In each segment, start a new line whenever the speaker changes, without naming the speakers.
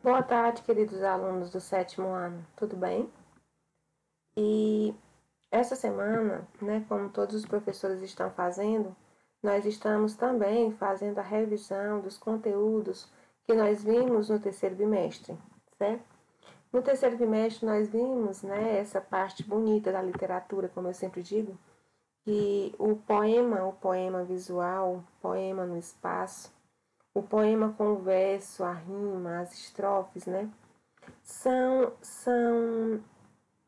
Boa tarde, queridos alunos do sétimo ano, tudo bem? E essa semana, né, como todos os professores estão fazendo, nós estamos também fazendo a revisão dos conteúdos que nós vimos no terceiro bimestre, certo? No terceiro bimestre nós vimos, né, essa parte bonita da literatura, como eu sempre digo, que o poema visual, o poema no espaço, o poema com o verso, a rima, as estrofes, né?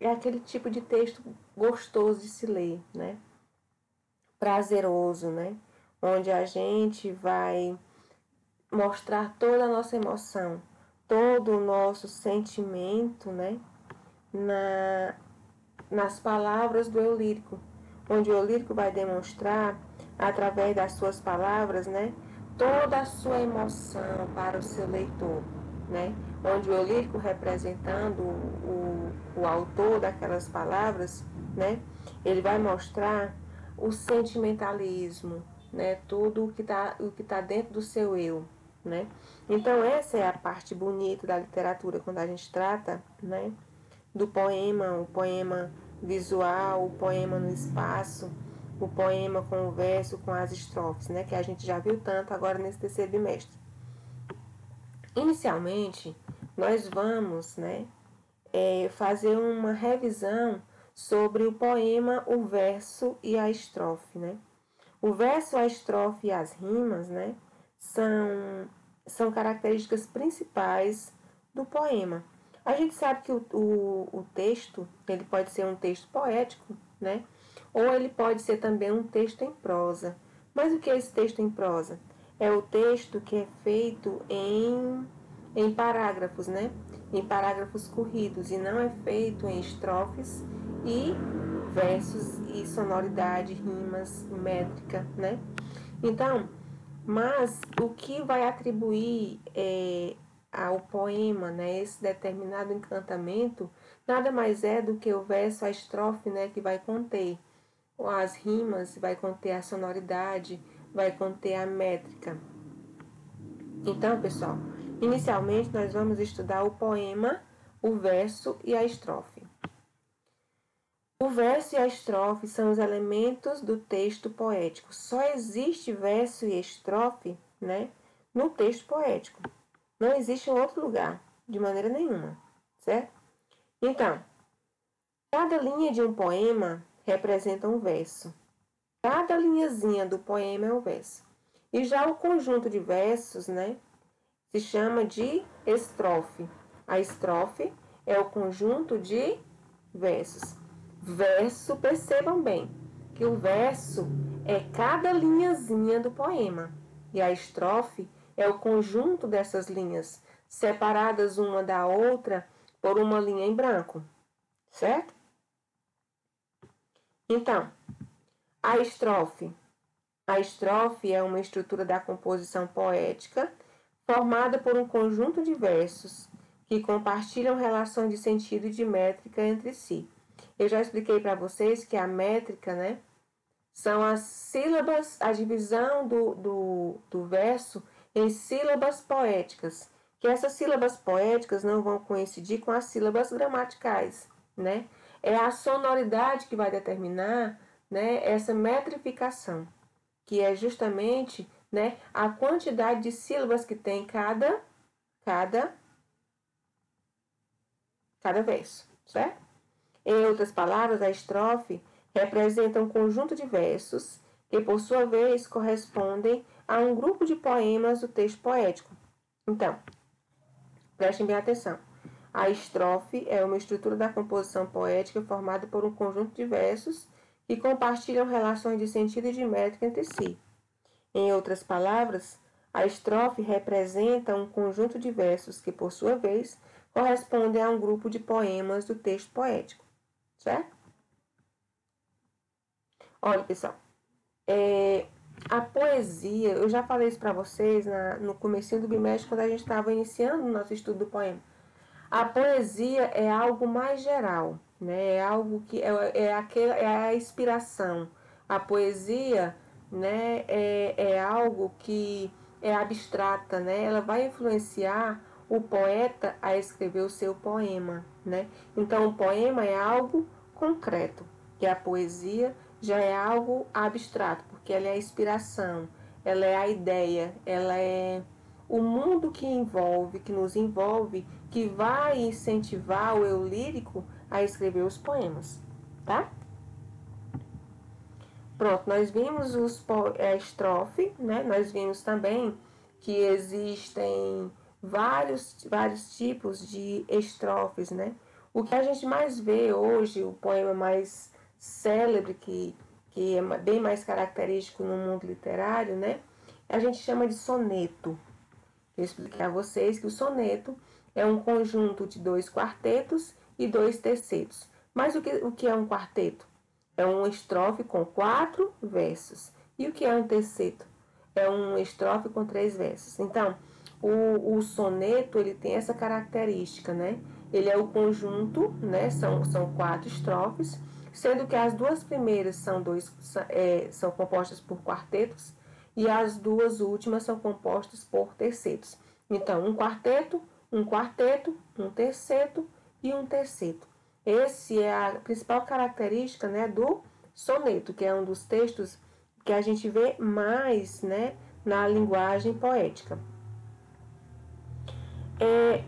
É aquele tipo de texto gostoso de se ler, né? Prazeroso, né? Onde a gente vai mostrar toda a nossa emoção, todo o nosso sentimento, né? Na, nas palavras do eu lírico, onde o eu lírico vai demonstrar, através das suas palavras, né? Toda a sua emoção para o seu leitor, né? Onde o eu lírico representando o autor daquelas palavras, né? Ele vai mostrar o sentimentalismo, né? Tudo o que tá dentro do seu eu, né? Então essa é a parte bonita da literatura quando a gente trata, né? Do poema, o poema visual, o poema no espaço, o poema com o verso, com as estrofes, né? Que a gente já viu tanto agora nesse terceiro bimestre. Inicialmente, nós vamos, né, fazer uma revisão sobre o poema, o verso e a estrofe, né? O verso, a estrofe e as rimas, né, são características principais do poema. A gente sabe que o texto, ele pode ser um texto poético, né? Ou ele pode ser também um texto em prosa. Mas o que é esse texto em prosa? É o texto que é feito em parágrafos, né? Em parágrafos corridos e não é feito em estrofes e versos e sonoridade, rimas, métrica, né? Então, mas o que vai atribuir ao poema, né, esse determinado encantamento, nada mais é do que o verso, a estrofe, né, que vai conter as rimas, vai conter a sonoridade, vai conter a métrica. Então, pessoal, inicialmente nós vamos estudar o poema, o verso e a estrofe. O verso e a estrofe são os elementos do texto poético. Só existe verso e estrofe, né, no texto poético. Não existe em outro lugar, de maneira nenhuma, certo? Então, cada linha de um poema representa um verso. Cada linhazinha do poema é um verso. E já o conjunto de versos, né, se chama de estrofe. A estrofe é o conjunto de versos. Verso, percebam bem, que o verso é cada linhazinha do poema. E a estrofe é o conjunto dessas linhas, separadas uma da outra por uma linha em branco. Certo? Então, a estrofe. A estrofe é uma estrutura da composição poética formada por um conjunto de versos que compartilham relações de sentido e de métrica entre si. Eu já expliquei para vocês que a métrica, né, são as sílabas, a divisão do verso em sílabas poéticas, que essas sílabas poéticas não vão coincidir com as sílabas gramaticais, né? É a sonoridade que vai determinar, né, essa metrificação, que é justamente, né, a quantidade de sílabas que tem cada, cada verso, certo? Em outras palavras, a estrofe representa um conjunto de versos que, por sua vez, correspondem a um grupo de poemas do texto poético. Então, prestem bem atenção. A estrofe é uma estrutura da composição poética formada por um conjunto de versos que compartilham relações de sentido e de métrica entre si. Em outras palavras, a estrofe representa um conjunto de versos que, por sua vez, correspondem a um grupo de poemas do texto poético. Certo? Olha, pessoal, a poesia, eu já falei isso para vocês no comecinho do bimestre, quando a gente estava iniciando o nosso estudo do poema. A poesia é algo mais geral, né? É algo que é a inspiração. A poesia, né, é algo que é abstrata, né? Ela vai influenciar o poeta a escrever o seu poema, né? Então, o poema é algo concreto, e a poesia já é algo abstrato, porque ela é a inspiração, ela é a ideia, ela é o mundo que envolve, que nos envolve, que vai incentivar o eu lírico a escrever os poemas, tá? Pronto, nós vimos a estrofe, né? Nós vimos também que existem vários tipos de estrofes, né? O que a gente mais vê hoje, o poema mais célebre, que é bem mais característico no mundo literário, né? A gente chama de soneto. Eu expliquei a vocês que o soneto é um conjunto de 2 quartetos e 2 tercetos. Mas o que é um quarteto? É uma estrofe com 4 versos. E o que é um terceto? É uma estrofe com 3 versos. Então, o soneto ele tem essa característica, né? Ele é o conjunto, né? São 4 estrofes, sendo que as 2 primeiras são compostas por quartetos e as 2 últimas são compostas por tercetos. Então, um quarteto, um terceto e um terceto. Esse é a principal característica, né, do soneto, que é um dos textos que a gente vê mais, né, na linguagem poética.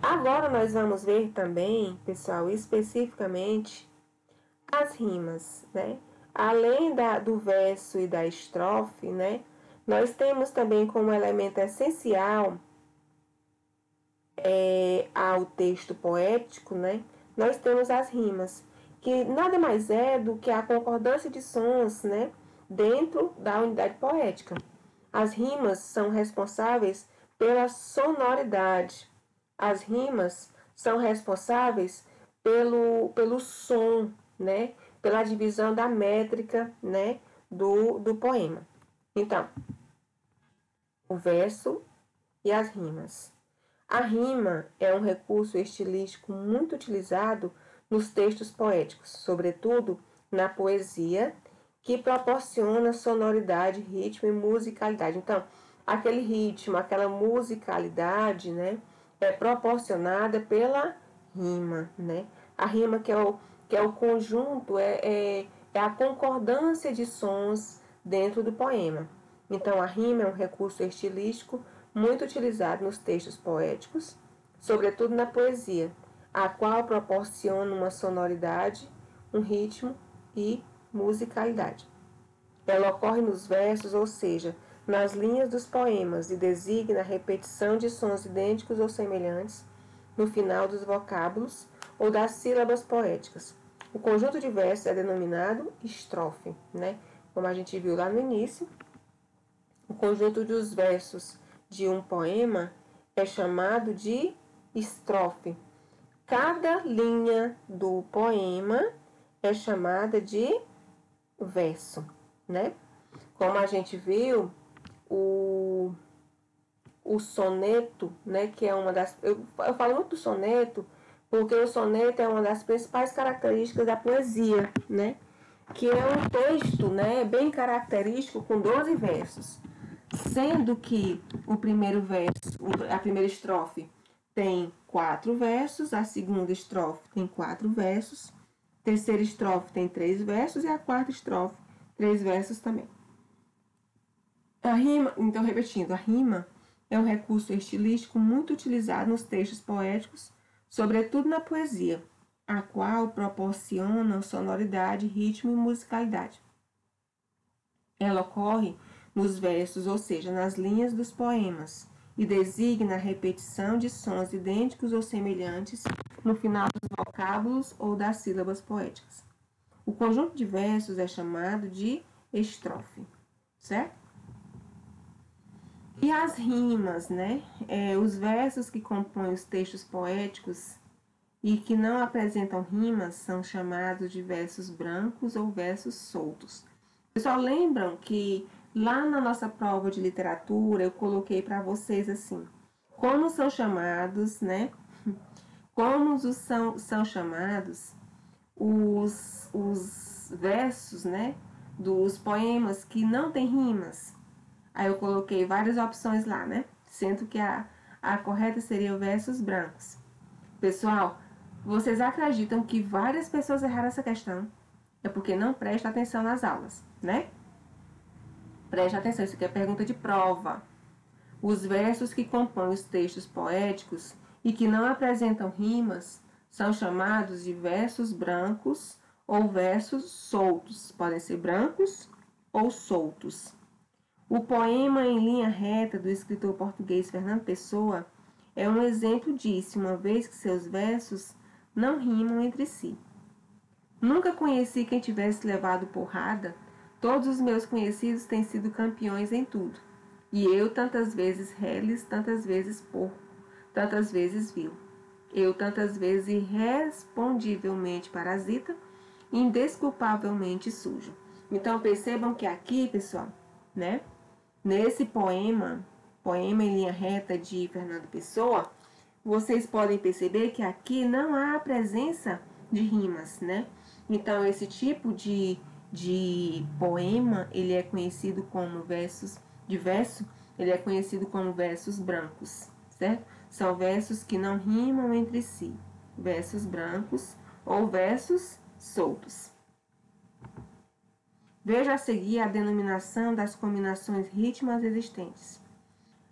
Agora nós vamos ver também, pessoal, especificamente as rimas, né? Além do verso e da estrofe, né, nós temos também como elemento essencial ao texto poético, né, nós temos as rimas, que nada mais é do que a concordância de sons, né, dentro da unidade poética. As rimas são responsáveis pela sonoridade. As rimas são responsáveis pelo som, né, pela divisão da métrica, né, do poema. Então, o verso e as rimas. A rima é um recurso estilístico muito utilizado nos textos poéticos, sobretudo na poesia, que proporciona sonoridade, ritmo e musicalidade. Então, aquele ritmo, aquela musicalidade, né, é proporcionada pela rima, né? A rima que é o conjunto, é a concordância de sons dentro do poema. Então, a rima é um recurso estilístico muito utilizado nos textos poéticos, sobretudo na poesia, a qual proporciona uma sonoridade, um ritmo e musicalidade. Ela ocorre nos versos, ou seja, nas linhas dos poemas, e designa a repetição de sons idênticos ou semelhantes no final dos vocábulos ou das sílabas poéticas. O conjunto de versos é denominado estrofe, né? Como a gente viu lá no início, o conjunto dos versos de um poema é chamado de estrofe. Cada linha do poema é chamada de verso, né? Como a gente viu, o soneto, né, que é uma das... Eu falo muito do soneto porque o soneto é uma das principais características da poesia, né? Que é um texto, né, bem característico com 12 versos. Sendo que o primeiro verso, a primeira estrofe tem 4 versos, a segunda estrofe tem 4 versos, a terceira estrofe tem 3 versos e a quarta estrofe 3 versos também. A rima, então repetindo, a rima é um recurso estilístico muito utilizado nos textos poéticos, sobretudo na poesia, a qual proporciona sonoridade, ritmo e musicalidade. Ela ocorre nos versos, ou seja, nas linhas dos poemas, e designa a repetição de sons idênticos ou semelhantes no final dos vocábulos ou das sílabas poéticas. O conjunto de versos é chamado de estrofe, certo? E as rimas, né? Os versos que compõem os textos poéticos e que não apresentam rimas são chamados de versos brancos ou versos soltos. Pessoal, lembram que lá na nossa prova de literatura eu coloquei para vocês assim, como são chamados, né? Como são chamados os versos, né? Dos poemas que não têm rimas. Aí eu coloquei várias opções lá, né? Sendo que a a correta seria versos brancos. Pessoal, vocês acreditam que várias pessoas erraram essa questão? É porque não presta atenção nas aulas, né? Preste atenção, isso aqui é pergunta de prova. Os versos que compõem os textos poéticos e que não apresentam rimas são chamados de versos brancos ou versos soltos. Podem ser brancos ou soltos. O poema Em Linha Reta, do escritor português Fernando Pessoa, é um exemplo disso, uma vez que seus versos não rimam entre si. Nunca conheci quem tivesse levado porrada, todos os meus conhecidos têm sido campeões em tudo. E eu tantas vezes reles, tantas vezes porco, tantas vezes vil. Eu tantas vezes irrespondivelmente parasita, indesculpavelmente sujo. Então percebam que aqui, pessoal, né? Nesse poema Em Linha Reta de Fernando Pessoa, vocês podem perceber que aqui não há a presença de rimas, né? Então esse tipo de poema, ele é conhecido como verso, ele é conhecido como versos brancos, certo? São versos que não rimam entre si, versos brancos ou versos soltos. Veja a seguir a denominação das combinações rítmicas existentes.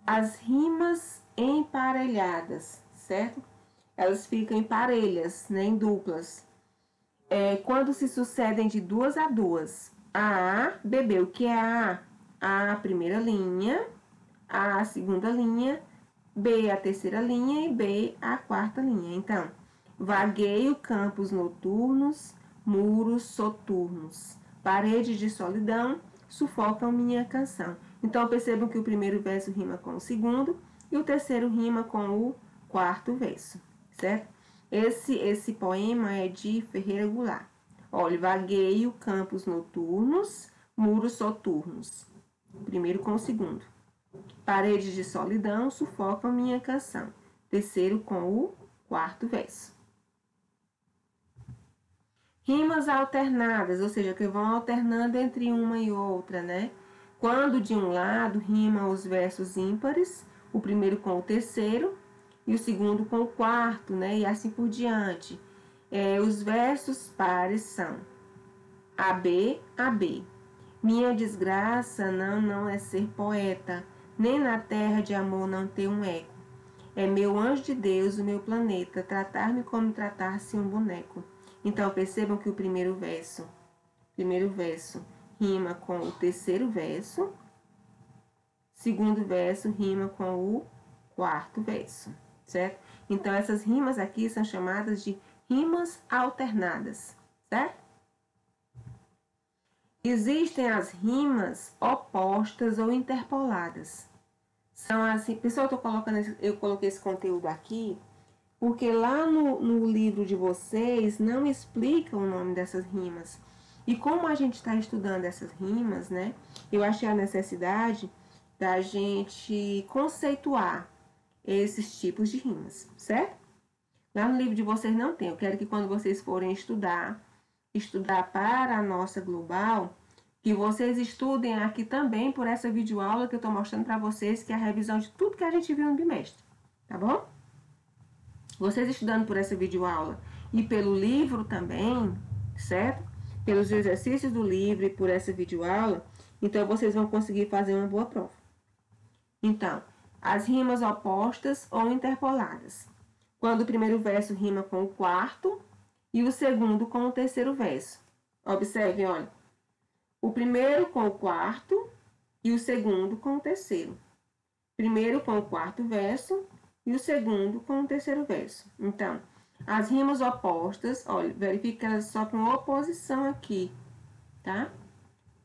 As rimas emparelhadas, certo? Elas ficam em parelhas, né, em duplas. Quando se sucedem de duas a duas. A, B, B. O que é A? A, a primeira linha, A, a segunda linha, B, a terceira linha e B, a quarta linha. Então, vagueio campos noturnos, muros soturnos, paredes de solidão sufocam minha canção. Então, percebam que o primeiro verso rima com o segundo e o terceiro rima com o quarto verso, certo? Esse poema é de Ferreira Goulart. Olha, vagueio campos noturnos, muros soturnos. Primeiro com o segundo. Paredes de solidão sufocam minha canção. Terceiro com o quarto verso. Rimas alternadas, ou seja, que vão alternando entre uma e outra, né? Quando de um lado rimam os versos ímpares, o primeiro com o terceiro e o segundo com o quarto, né? E assim por diante. Os versos pares são AB, AB. Minha desgraça não é ser poeta, nem na terra de amor não ter um eco. É meu anjo de Deus, o meu planeta, tratar-me como tratar-se um boneco. Então percebam que o primeiro verso rima com o terceiro verso, segundo verso rima com o quarto verso, certo? Então essas rimas aqui são chamadas de rimas alternadas, certo? Existem as rimas opostas ou interpoladas. São assim, pessoal, eu coloquei esse conteúdo aqui porque lá no livro de vocês não explica o nome dessas rimas. E como a gente está estudando essas rimas, né? Eu achei a necessidade da gente conceituar esses tipos de rimas, certo? Lá no livro de vocês não tem. Eu quero que quando vocês forem estudar para a nossa global, que vocês estudem aqui também por essa videoaula que eu estou mostrando para vocês, que é a revisão de tudo que a gente viu no bimestre, tá bom? Vocês estudando por essa videoaula e pelo livro também, certo? Pelos exercícios do livro e por essa videoaula, então vocês vão conseguir fazer uma boa prova. Então, as rimas opostas ou interpoladas. Quando o primeiro verso rima com o quarto e o segundo com o terceiro verso. Observem, olha. O primeiro com o quarto e o segundo com o terceiro. Primeiro com o quarto verso e o segundo com o terceiro verso. Então, as rimas opostas, olha, verifique que elas só com oposição aqui, tá?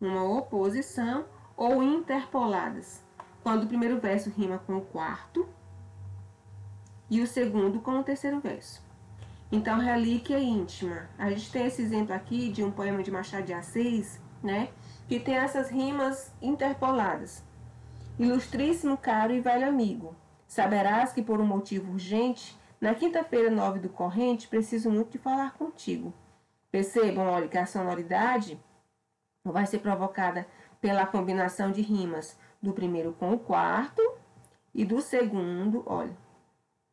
Uma oposição ou interpoladas. Quando o primeiro verso rima com o quarto e o segundo com o terceiro verso. Então, relíquia íntima. A gente tem esse exemplo aqui de um poema de Machado de Assis, né? Que tem essas rimas interpoladas. Ilustríssimo, caro e velho amigo, saberás que por um motivo urgente, na quinta-feira 9 do corrente, preciso muito de falar contigo. Percebam, olha, que a sonoridade vai ser provocada pela combinação de rimas do primeiro com o quarto e do segundo, olha,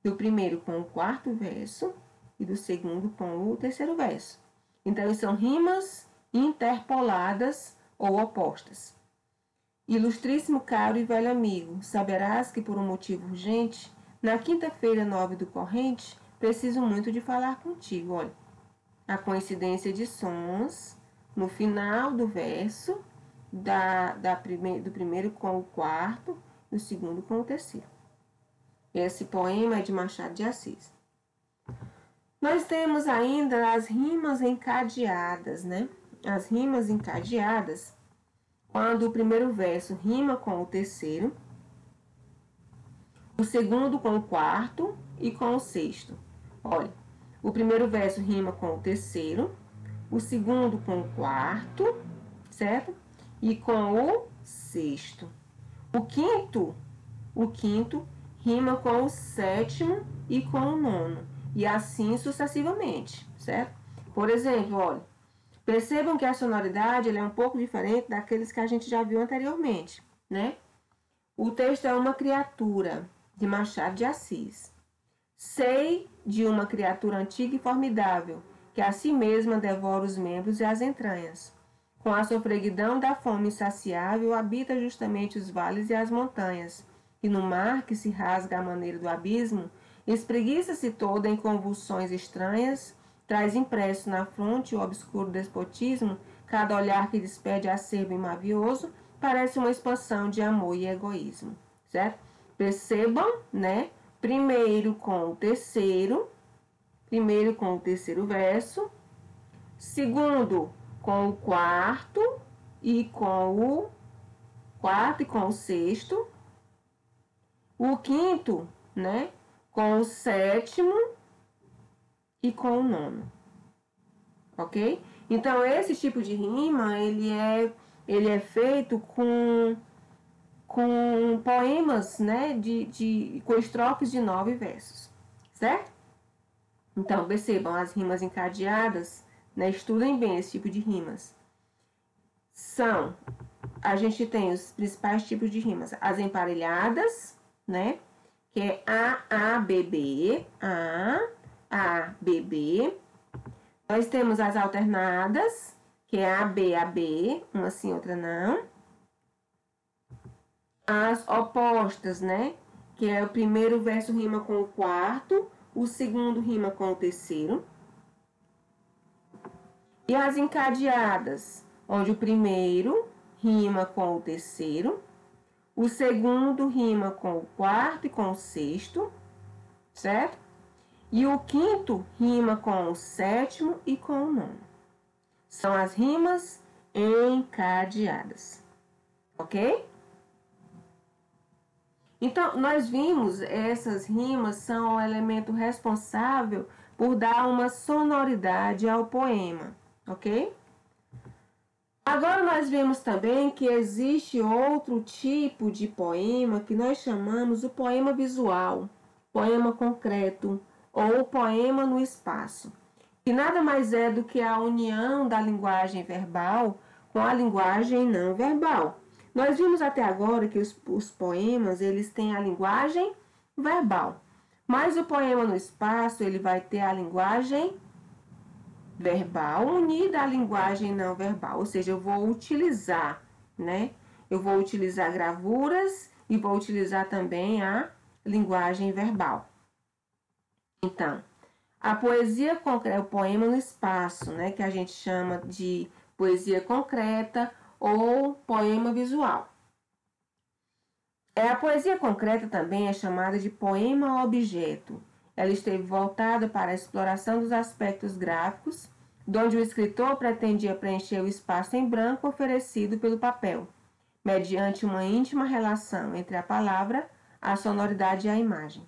do primeiro com o quarto verso e do segundo com o terceiro verso. Então, são rimas interpoladas ou opostas. Ilustríssimo caro e velho amigo, saberás que por um motivo urgente, na quinta-feira 9 do corrente, preciso muito de falar contigo. Olha, a coincidência de sons no final do verso do primeiro com o quarto, do segundo com o terceiro. Esse poema é de Machado de Assis. Nós temos ainda as rimas encadeadas, né? As rimas encadeadas, quando o primeiro verso rima com o terceiro, o segundo com o quarto e com o sexto. Olha, o primeiro verso rima com o terceiro, o segundo com o quarto, certo? E com o sexto. O quinto rima com o sétimo e com o nono. E assim sucessivamente, certo? Por exemplo, olha, percebam que a sonoridade é um pouco diferente daqueles que a gente já viu anteriormente, né? O texto é Uma Criatura, de Machado de Assis. Sei de uma criatura antiga e formidável, que a si mesma devora os membros e as entranhas. Com a sofreguidão da fome insaciável, habita justamente os vales e as montanhas, e no mar que se rasga à maneira do abismo, espreguiça-se toda em convulsões estranhas, traz impresso na fronte o obscuro despotismo, cada olhar que despede acerbo e mavioso, parece uma expansão de amor e egoísmo, certo? Percebam, né? Primeiro com o terceiro verso, segundo com o quarto e com o sexto, o quinto, né, com o sétimo e com o nono, ok? Então, esse tipo de rima, ele é feito com poemas, né, com estrofes de 9 versos, certo? Então, percebam, as rimas encadeadas, né, estudem bem esse tipo de rimas. A gente tem os principais tipos de rimas. As emparelhadas, né, que é A, B, B, A, B, B. Nós temos as alternadas, que é A, B, uma sim, outra não. As opostas, né, que é o primeiro verso rima com o quarto, o segundo rima com o terceiro. E as encadeadas, onde o primeiro rima com o terceiro, o segundo rima com o quarto e com o sexto, certo? E o quinto rima com o sétimo e com o nono. São as rimas encadeadas, ok? Então, nós vimos essas rimas são o elemento responsável por dar uma sonoridade ao poema, ok? Agora nós vemos também que existe outro tipo de poema que nós chamamos o poema visual, poema concreto ou poema no espaço, que nada mais é do que a união da linguagem verbal com a linguagem não verbal. Nós vimos até agora que os poemas, eles têm a linguagem verbal, mas o poema no espaço, ele vai ter a linguagem verbal unida à linguagem não verbal, ou seja, eu vou utilizar, né? Eu vou utilizar gravuras e vou utilizar também a linguagem verbal. Então, a poesia concreta, o poema no espaço, né, que a gente chama de poesia concreta ou poema visual. A poesia concreta também é chamada de poema objeto. Ela esteve voltada para a exploração dos aspectos gráficos, onde o escritor pretendia preencher o espaço em branco oferecido pelo papel, mediante uma íntima relação entre a palavra, a sonoridade e a imagem.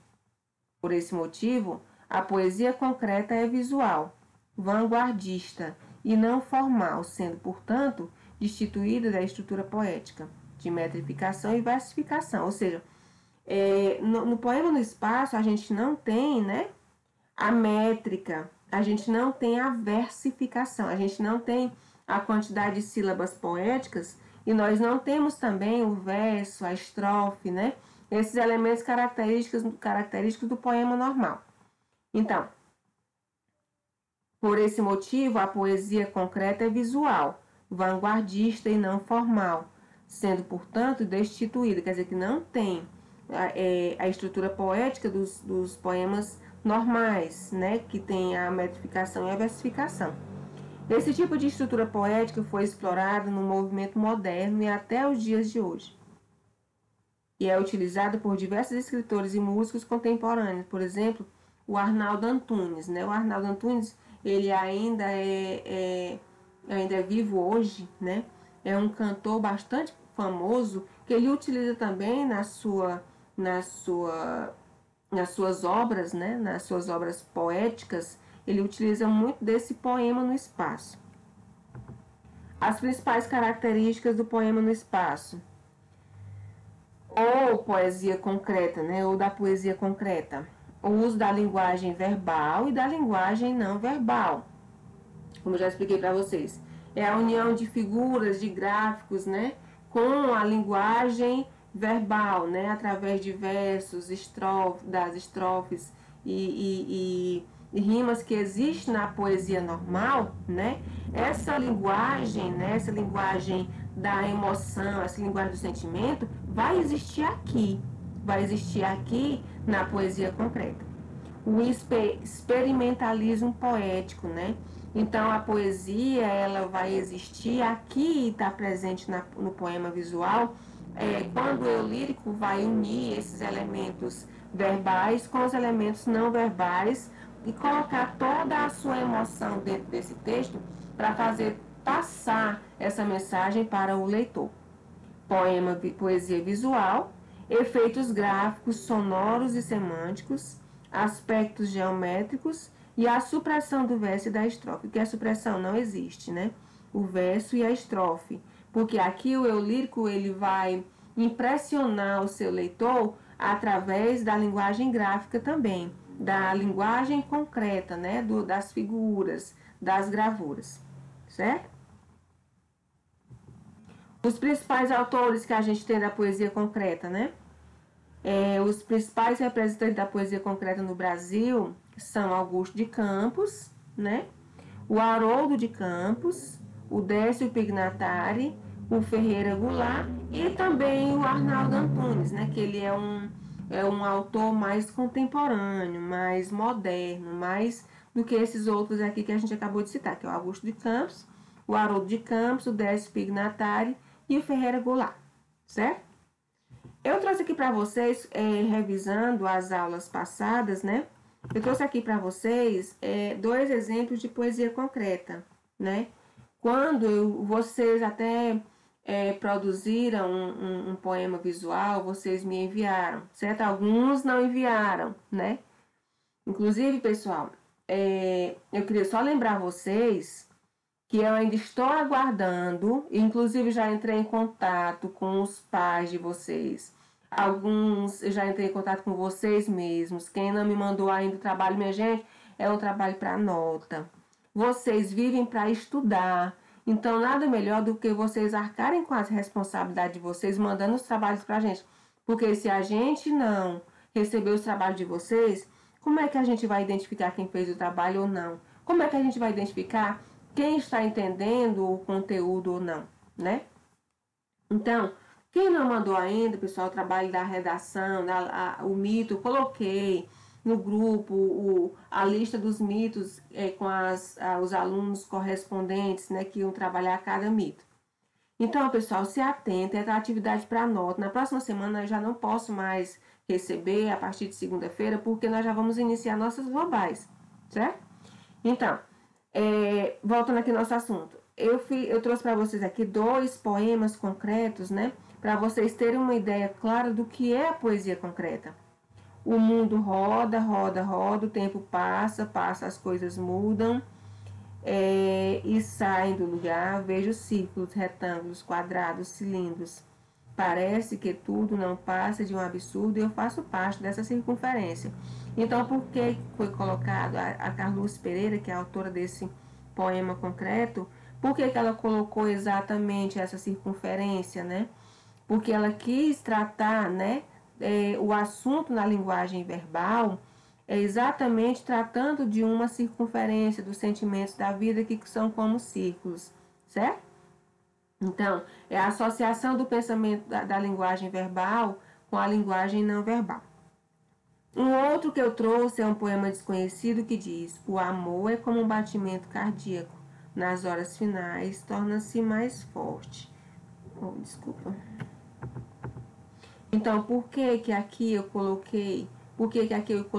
Por esse motivo, a poesia concreta é visual, vanguardista e não formal, sendo, portanto, destituída da estrutura poética, de metrificação e versificação. Ou seja, no poema no espaço a gente não tem, né, a métrica, a gente não tem a versificação, a gente não tem a quantidade de sílabas poéticas e nós não temos também o verso, a estrofe, né, esses elementos característicos do poema normal. Então, por esse motivo, a poesia concreta é visual, vanguardista e não formal, sendo, portanto, destituída, quer dizer que não tem a estrutura poética dos poemas normais, né, que tem a metrificação e a versificação. Esse tipo de estrutura poética foi explorado no movimento moderno e até os dias de hoje. E é utilizado por diversos escritores e músicos contemporâneos, por exemplo, o Arnaldo Antunes, né? O Arnaldo Antunes, ele ainda é vivo hoje, né? É um cantor bastante famoso que ele utiliza também nas suas obras, né? Nas suas obras poéticas, ele utiliza muito desse poema no espaço. As principais características do poema no espaço, ou poesia concreta, né? Ou da poesia concreta. O uso da linguagem verbal e da linguagem não verbal, como eu já expliquei para vocês. É a união de figuras, de gráficos, né, com a linguagem verbal, né, através de versos, das estrofes e rimas que existem na poesia normal, né? Essa linguagem, né, essa linguagem da emoção, essa linguagem do sentimento, vai existir aqui na poesia concreta. O experimentalismo poético, né? Então a poesia ela vai existir aqui e está presente no poema visual, quando o eu lírico vai unir esses elementos verbais com os elementos não verbais e colocar toda a sua emoção dentro desse texto para fazer passar essa mensagem para o leitor. Poesia visual, efeitos gráficos, sonoros e semânticos, aspectos geométricos e a supressão do verso e da estrofe, porque a supressão não existe, né? O verso e a estrofe, porque aqui o eu lírico ele vai impressionar o seu leitor através da linguagem gráfica também, da linguagem concreta, né? Das figuras, das gravuras, certo? Os principais autores que a gente tem da poesia concreta, né? Os principais representantes da poesia concreta no Brasil são Augusto de Campos, né? O Haroldo de Campos, o Décio Pignatari, o Ferreira Goulart e também o Arnaldo Antunes, né? Que ele é um autor mais contemporâneo, mais moderno, mais do que esses outros aqui que a gente acabou de citar, que é o Augusto de Campos, o Haroldo de Campos, o Décio Pignatari e o Ferreira Goulart, certo? Eu trouxe aqui para vocês, revisando as aulas passadas, né? Eu trouxe aqui para vocês 2 exemplos de poesia concreta, né? Quando vocês até produziram um poema visual, vocês me enviaram, certo? Alguns não enviaram, né? Inclusive, pessoal, eu queria só lembrar vocês que eu ainda estou aguardando, inclusive já entrei em contato com os pais de vocês. Alguns eu já entrei em contato com vocês mesmos. Quem não me mandou ainda o trabalho, minha gente, é um trabalho para nota. Vocês vivem para estudar. Então, nada melhor do que vocês arcarem com as responsabilidades de vocês, mandando os trabalhos para a gente. Porque se a gente não receber os trabalhos de vocês, como é que a gente vai identificar quem fez o trabalho ou não? Como é que a gente vai identificar quem está entendendo o conteúdo ou não, né? Então, quem não mandou ainda, pessoal, o trabalho da redação, o mito, eu coloquei no grupo a lista dos mitos com os alunos correspondentes, né, que iam trabalhar cada mito. Então, pessoal, se atenta, é atividade para nota. Na próxima semana eu já não posso mais receber a partir de segunda-feira, porque nós já vamos iniciar nossas globais, certo? Então, voltando aqui ao nosso assunto, eu trouxe para vocês aqui 2 poemas concretos, né? Para vocês terem uma ideia clara do que é a poesia concreta. O mundo roda, roda, roda, o tempo passa, passa, as coisas mudam e saem do lugar. Vejo círculos, retângulos, quadrados, cilindros. Parece que tudo não passa de um absurdo e eu faço parte dessa circunferência. Então, por que foi colocado a Carluz Pereira, que é a autora desse poema concreto, por que ela colocou exatamente essa circunferência, né? Porque ela quis tratar, né, o assunto na linguagem verbal é exatamente tratando de uma circunferência dos sentimentos da vida que são como círculos, certo? Então, é a associação do pensamento da linguagem verbal com a linguagem não verbal. Um outro que eu trouxe é um poema desconhecido que diz: o amor é como um batimento cardíaco. Nas horas finais, torna-se mais forte. Oh, desculpa. Então, por que aqui eu coloquei... Por que aqui eu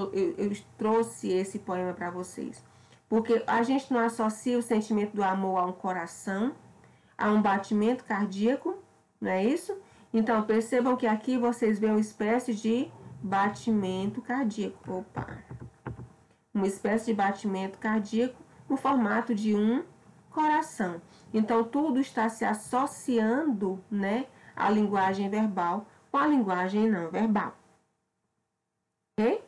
trouxe esse poema para vocês? Porque a gente não associa o sentimento do amor a um coração, a um batimento cardíaco, não é isso? Então, percebam que aqui vocês veem uma espécie de batimento cardíaco. Opa! Uma espécie de batimento cardíaco no formato de um coração. Então, tudo está se associando, né, à linguagem verbal com a linguagem não verbal. Ok?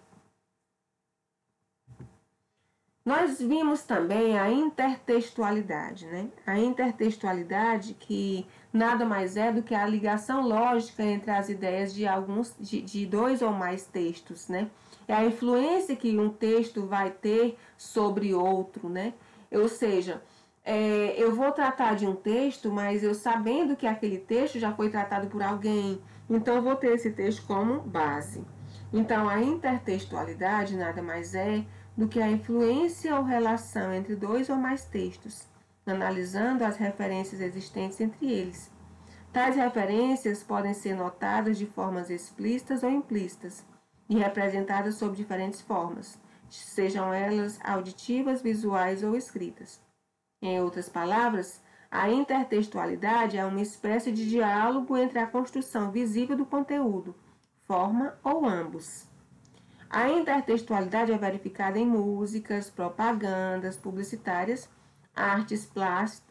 Nós vimos também a intertextualidade, né? A intertextualidade que nada mais é do que a ligação lógica entre as ideias de dois ou mais textos, né? É a influência que um texto vai ter sobre outro, né? Ou seja, eu vou tratar de um texto, mas eu sabendo que aquele texto já foi tratado por alguém, então eu vou ter esse texto como base. Então, a intertextualidade nada mais é do que a influência ou relação entre dois ou mais textos, analisando as referências existentes entre eles. Tais referências podem ser notadas de formas explícitas ou implícitas e representadas sob diferentes formas, sejam elas auditivas, visuais ou escritas. Em outras palavras, a intertextualidade é uma espécie de diálogo entre a construção visível do conteúdo, forma ou ambos. A intertextualidade é verificada em músicas, propagandas publicitárias, artes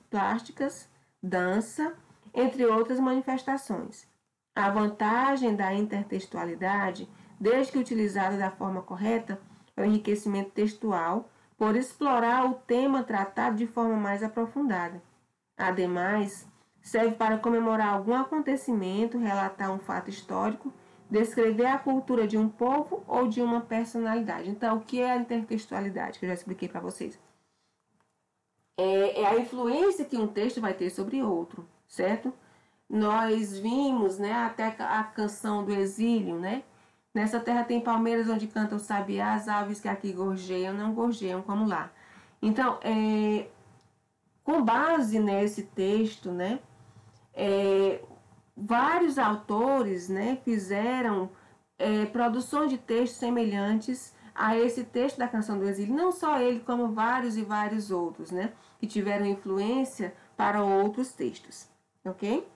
plásticas, dança, entre outras manifestações. A vantagem da intertextualidade, desde que utilizada da forma correta, é o enriquecimento textual, por explorar o tema tratado de forma mais aprofundada. Ademais, serve para comemorar algum acontecimento, relatar um fato histórico, descrever a cultura de um povo ou de uma personalidade. Então, o que é a intertextualidade, que eu já expliquei para vocês? É a influência que um texto vai ter sobre outro, certo? Nós vimos, né, até a canção do exílio, né? Nessa terra tem palmeiras onde cantam sabiá, as aves que aqui gorjeiam, não gorjeiam como lá. Então, com base nesse texto, né, vários autores, né, fizeram produções de textos semelhantes a esse texto da Canção do Exílio. Não só ele, como vários e vários outros, né, que tiveram influência para outros textos. Ok?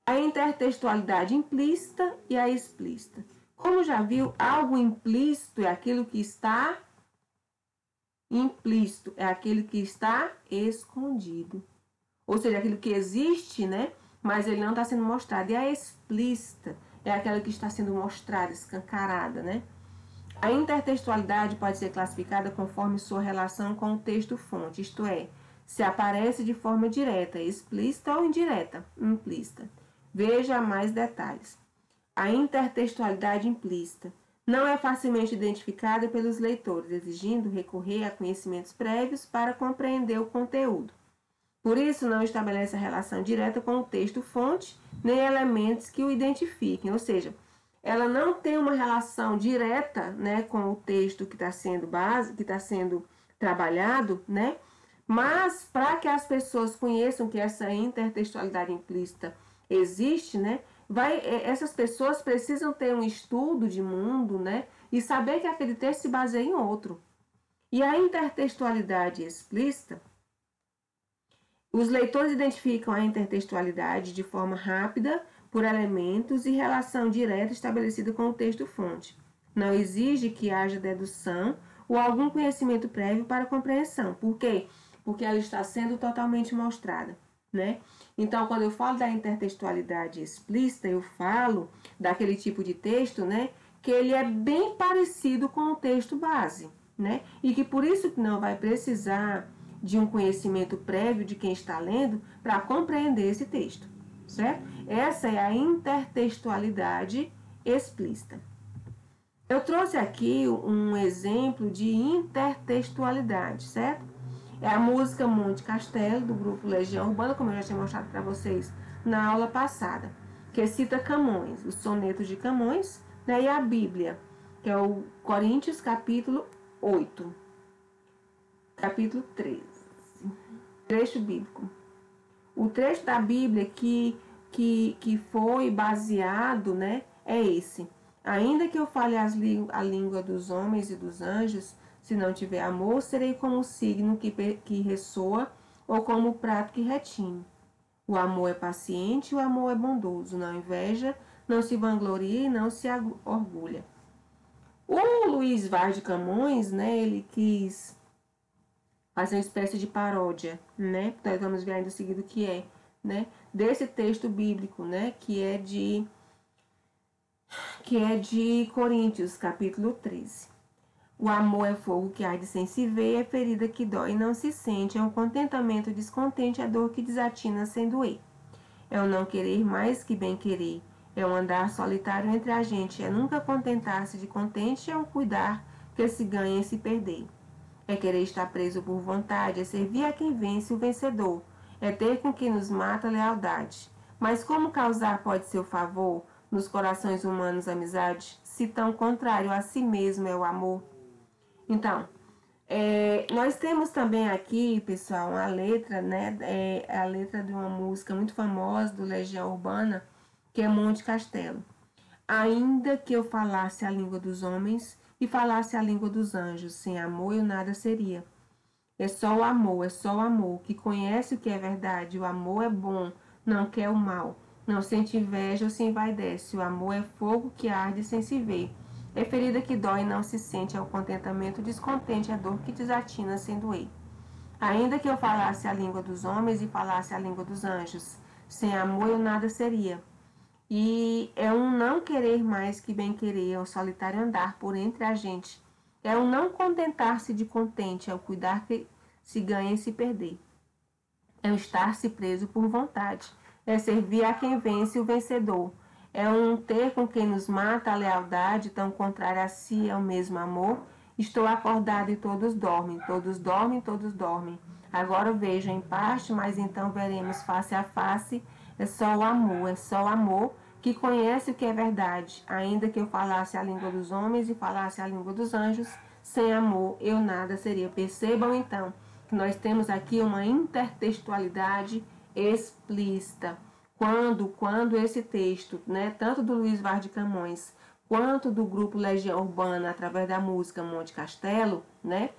A intertextualidade implícita e a explícita. Como já viu, algo implícito é aquilo que está implícito, é aquele que está escondido. Ou seja, aquilo que existe, né? Mas ele não está sendo mostrado. E a explícita é aquela que está sendo mostrada, escancarada, né? A intertextualidade pode ser classificada conforme sua relação com o texto-fonte, isto é, se aparece de forma direta, explícita ou indireta, implícita. Veja mais detalhes. A intertextualidade implícita não é facilmente identificada pelos leitores, exigindo recorrer a conhecimentos prévios para compreender o conteúdo. Por isso, não estabelece a relação direta com o texto-fonte, nem elementos que o identifiquem, ou seja, ela não tem uma relação direta, né, com o texto que está sendo que está sendo trabalhado, né? Mas para que as pessoas conheçam que essa intertextualidade implícita existe, né? Essas pessoas precisam ter um estudo de mundo, né? E saber que aquele texto se baseia em outro. E a intertextualidade explícita, os leitores identificam a intertextualidade de forma rápida por elementos e relação direta estabelecida com o texto-fonte. Não exige que haja dedução ou algum conhecimento prévio para a compreensão. Por quê? Porque ela está sendo totalmente mostrada, né? Então, quando eu falo da intertextualidade explícita, eu falo daquele tipo de texto, né, que ele é bem parecido com o texto base, né? E que por isso não vai precisar de um conhecimento prévio de quem está lendo para compreender esse texto, certo? Essa é a intertextualidade explícita. Eu trouxe aqui um exemplo de intertextualidade, certo? É a música Monte Castelo, do grupo Legião Urbana, como eu já tinha mostrado para vocês na aula passada, que cita Camões, os sonetos de Camões, né, e a Bíblia, que é o Coríntios, capítulo 8, capítulo 13. Trecho bíblico. O trecho da Bíblia que foi baseado, né, é esse. Ainda que eu fale a língua dos homens e dos anjos, se não tiver amor, serei como o signo que ressoa ou como o prato que retine. O amor é paciente, o amor é bondoso, não inveja, não se vangloria e não se orgulha. O Luiz Vaz de Camões, né, ele quis fazer uma espécie de paródia, né? Nós vamos ver ainda em seguida o que é, né? Desse texto bíblico, né? Que é de Coríntios, capítulo 13. O amor é fogo que arde sem se ver, é ferida que dói e não se sente, é um contentamento descontente, é dor que desatina sem doer. É o não querer mais que bem querer, é um andar solitário entre a gente, é nunca contentar-se de contente, é um cuidar que se ganha e se perder. É querer estar preso por vontade, é servir a quem vence o vencedor, é ter com quem nos mata a lealdade. Mas como causar pode ser o favor nos corações humanos amizade, se tão contrário a si mesmo é o amor? Então, nós temos também aqui, pessoal, a letra, né? A letra de uma música muito famosa do Legião Urbana, que é Monte Castelo. Ainda que eu falasse a língua dos homens e falasse a língua dos anjos, sem amor eu nada seria. É só o amor, que conhece o que é verdade. O amor é bom, não quer o mal. Não sente inveja ou se envaidece. O amor é fogo que arde sem se ver. É ferida que dói e não se sente. É o contentamento descontente, a dor que desatina sem doer. Ainda que eu falasse a língua dos homens e falasse a língua dos anjos, sem amor eu nada seria. E é um não querer mais que bem querer, é o solitário andar por entre a gente. É um não contentar-se de contente, é o cuidar que se ganha e se perder. É o estar-se preso por vontade, é servir a quem vence o vencedor. É um ter com quem nos mata a lealdade, tão contrária a si é o mesmo amor. Estou acordado e todos dormem, todos dormem, todos dormem. Agora vejo em parte, mas então veremos face a face. É só o amor que conhece o que é verdade. Ainda que eu falasse a língua dos homens e falasse a língua dos anjos, sem amor eu nada seria. Percebam então que nós temos aqui uma intertextualidade explícita. Quando esse texto, né, tanto do Luiz Vaz de Camões quanto do grupo Legião Urbana, através da música Monte Castelo, né,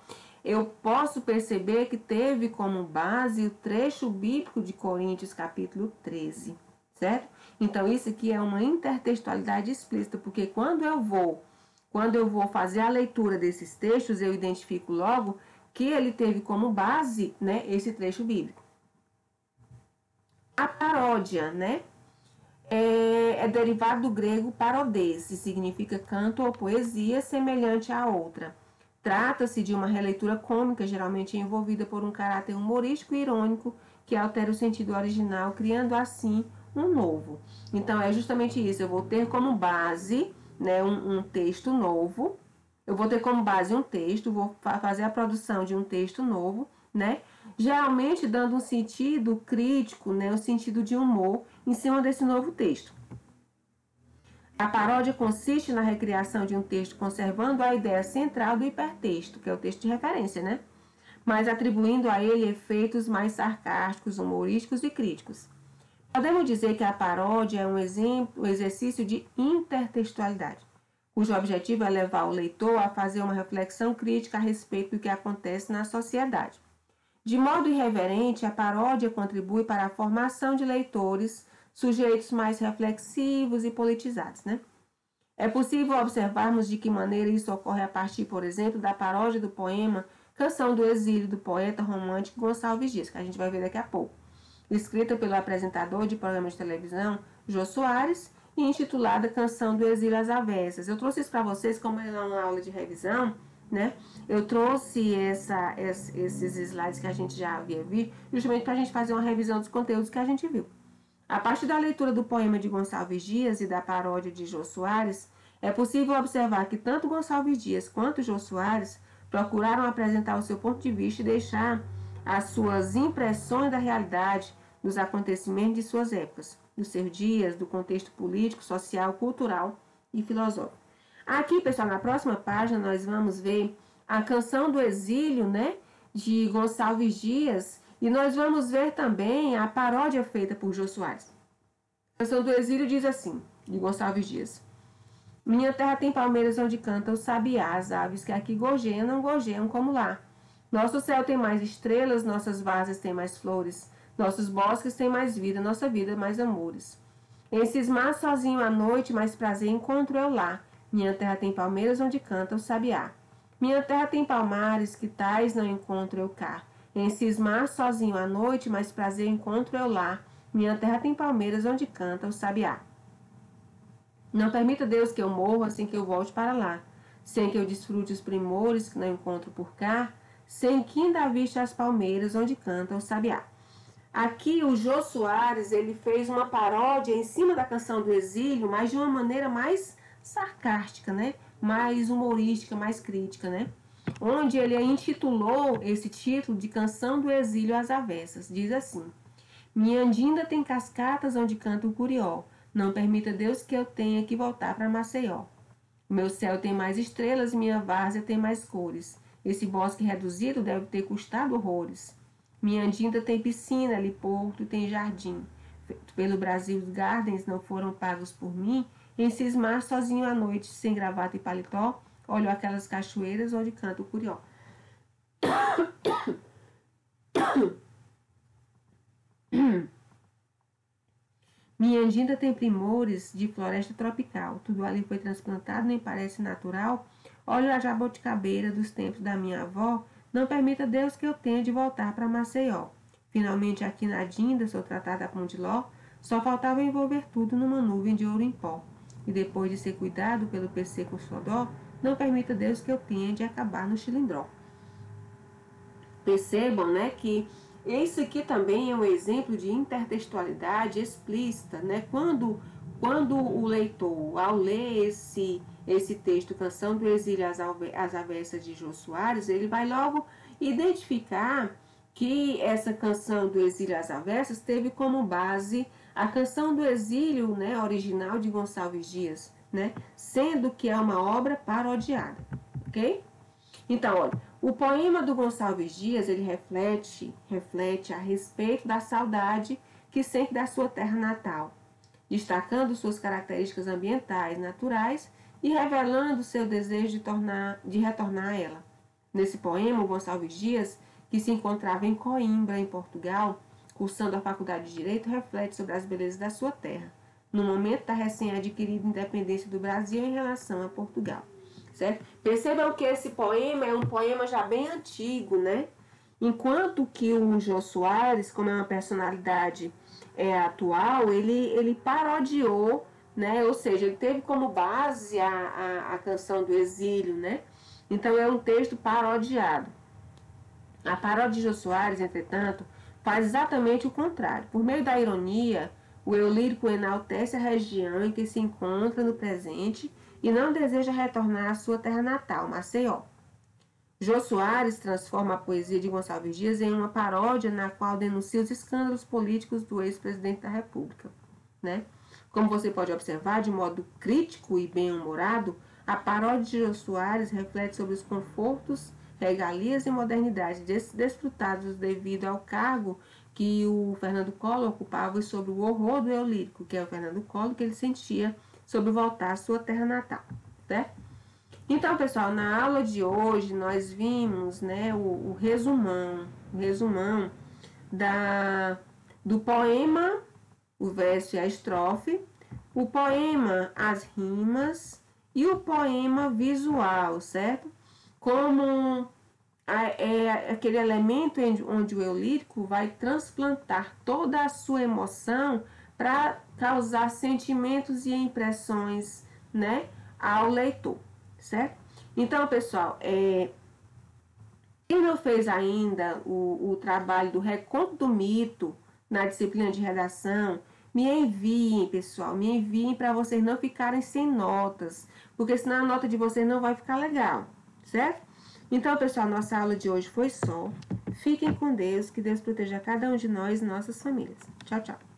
eu posso perceber que teve como base o trecho bíblico de Coríntios, capítulo 13, certo? Então, isso aqui é uma intertextualidade explícita, porque quando eu vou fazer a leitura desses textos, eu identifico logo que ele teve como base, né, esse trecho bíblico. A paródia, né, é derivado do grego parodês, que significa canto ou poesia semelhante à outra. Trata-se de uma releitura cômica, geralmente envolvida por um caráter humorístico e irônico, que altera o sentido original, criando assim um novo. Então, é justamente isso. Eu vou ter como base, né, um texto novo. Eu vou ter como base um texto, vou fazer a produção de um texto novo, né? Geralmente dando um sentido crítico, né, um sentido de humor em cima desse novo texto. A paródia consiste na recriação de um texto conservando a ideia central do hipertexto, que é o texto de referência, né? Mas atribuindo a ele efeitos mais sarcásticos, humorísticos e críticos. Podemos dizer que a paródia é um exercício de intertextualidade, cujo objetivo é levar o leitor a fazer uma reflexão crítica a respeito do que acontece na sociedade. De modo irreverente, a paródia contribui para a formação de leitores sujeitos mais reflexivos e politizados, né? É possível observarmos de que maneira isso ocorre a partir, por exemplo, da paródia do poema Canção do Exílio, do poeta romântico Gonçalves Dias, que a gente vai ver daqui a pouco, escrita pelo apresentador de programa de televisão Jô Soares e intitulada Canção do Exílio às Avessas. Eu trouxe isso para vocês como é uma aula de revisão, né? Eu trouxe esses slides que a gente já havia visto, justamente para a gente fazer uma revisão dos conteúdos que a gente viu. A partir da leitura do poema de Gonçalves Dias e da paródia de Jô Soares, é possível observar que tanto Gonçalves Dias quanto Jô Soares procuraram apresentar o seu ponto de vista e deixar as suas impressões da realidade, dos acontecimentos de suas épocas, dos seus dias, do contexto político, social, cultural e filosófico. Aqui, pessoal, na próxima página nós vamos ver a Canção do Exílio, né, de Gonçalves Dias, e nós vamos ver também a paródia feita por Jô Soares. A Canção do Exílio diz assim, de Gonçalves Dias: minha terra tem palmeiras onde canta o sabiá, as aves que aqui gorjeiam não gorjeiam como lá. Nosso céu tem mais estrelas, nossas vasas têm mais flores, nossos bosques têm mais vida, nossa vida mais amores. Em cismar sozinho à noite, mais prazer encontro eu lá. Minha terra tem palmeiras onde canta o sabiá. Minha terra tem palmares, que tais não encontro eu cá. Em cismar sozinho à noite, mais prazer encontro eu lá. Minha terra tem palmeiras onde canta o sabiá. Não permita, Deus, que eu morra sem que eu volte para lá, sem que eu desfrute os primores que não encontro por cá, sem que ainda viste as palmeiras onde canta o sabiá. Aqui o Jô Soares, ele fez uma paródia em cima da Canção do Exílio, mas de uma maneira mais sarcástica, né? Mais humorística, mais crítica, né? Onde ele intitulou esse título de Canção do Exílio às Avessas. Diz assim: minha andinda tem cascatas onde canta o curió. Não permita, Deus, que eu tenha que voltar para Maceió. O meu céu tem mais estrelas, minha várzea tem mais cores. Esse bosque reduzido deve ter custado horrores. Minha andinda tem piscina, ali porto e tem jardim. Feito pelo Brasil, os gardens não foram pagos por mim. Em cismar sozinho à noite, sem gravata e paletó, olho aquelas cachoeiras onde canta o curió. Minha andinda tem primores de floresta tropical. Tudo ali foi transplantado, nem parece natural. Olho a jabuticabeira dos tempos da minha avó. Não permita, Deus, que eu tenha de voltar para Maceió. Finalmente, aqui na Dinda, sou tratada com de ló. Só faltava envolver tudo numa nuvem de ouro em pó. E depois de ser cuidado pelo PC com Sodó, não permita, Deus, que eu tenha de acabar no Chilindró. Percebam, né, que isso aqui também é um exemplo de intertextualidade explícita, né? Quando o leitor, ao ler esse texto, Canção do Exílio às Avessas de Jô Soares, ele vai logo identificar que essa Canção do Exílio às Avessas teve como base a Canção do Exílio, né, original de Gonçalves Dias, né? Sendo que é uma obra parodiada, ok? Então, olha, o poema do Gonçalves Dias, ele reflete a respeito da saudade que sente da sua terra natal, destacando suas características ambientais, naturais e revelando seu desejo de retornar a ela. Nesse poema, o Gonçalves Dias, que se encontrava em Coimbra, em Portugal, cursando a Faculdade de Direito, reflete sobre as belezas da sua terra, no momento da recém-adquirida independência do Brasil em relação a Portugal. Certo? Percebam que esse poema é um poema já bem antigo, né? Enquanto que o Jô Soares, como é uma personalidade atual, ele parodiou, né? Ou seja, ele teve como base a Canção do Exílio, né? Então é um texto parodiado. A paródia de Jô Soares, entretanto, faz exatamente o contrário. Por meio da ironia, o eu lírico enaltece a região em que se encontra no presente e não deseja retornar à sua terra natal, Maceió. Jô Soares transforma a poesia de Gonçalves Dias em uma paródia na qual denuncia os escândalos políticos do ex-presidente da República, né? Como você pode observar, de modo crítico e bem-humorado, a paródia de Jô Soares reflete sobre os confortos, regalias e modernidades desfrutados devido ao cargo que o Fernando Collor ocupava e sobre o horror do eu lírico, que é o Fernando Collor, que ele sentia sobre voltar à sua terra natal, né? Então, pessoal, na aula de hoje nós vimos, né, o resumão do poema, o verso e a estrofe, o poema, as rimas e o poema visual, certo? Como aquele elemento onde o eu lírico vai transplantar toda a sua emoção para causar sentimentos e impressões, né, ao leitor, certo? Então, pessoal, quem não fez ainda o trabalho do reconto do mito na disciplina de redação Me enviem, pessoal, me enviem para vocês não ficarem sem notas, porque senão a nota de vocês não vai ficar legal, certo? Então, pessoal, nossa aula de hoje foi só. Fiquem com Deus, que Deus proteja cada um de nós e nossas famílias. Tchau, tchau.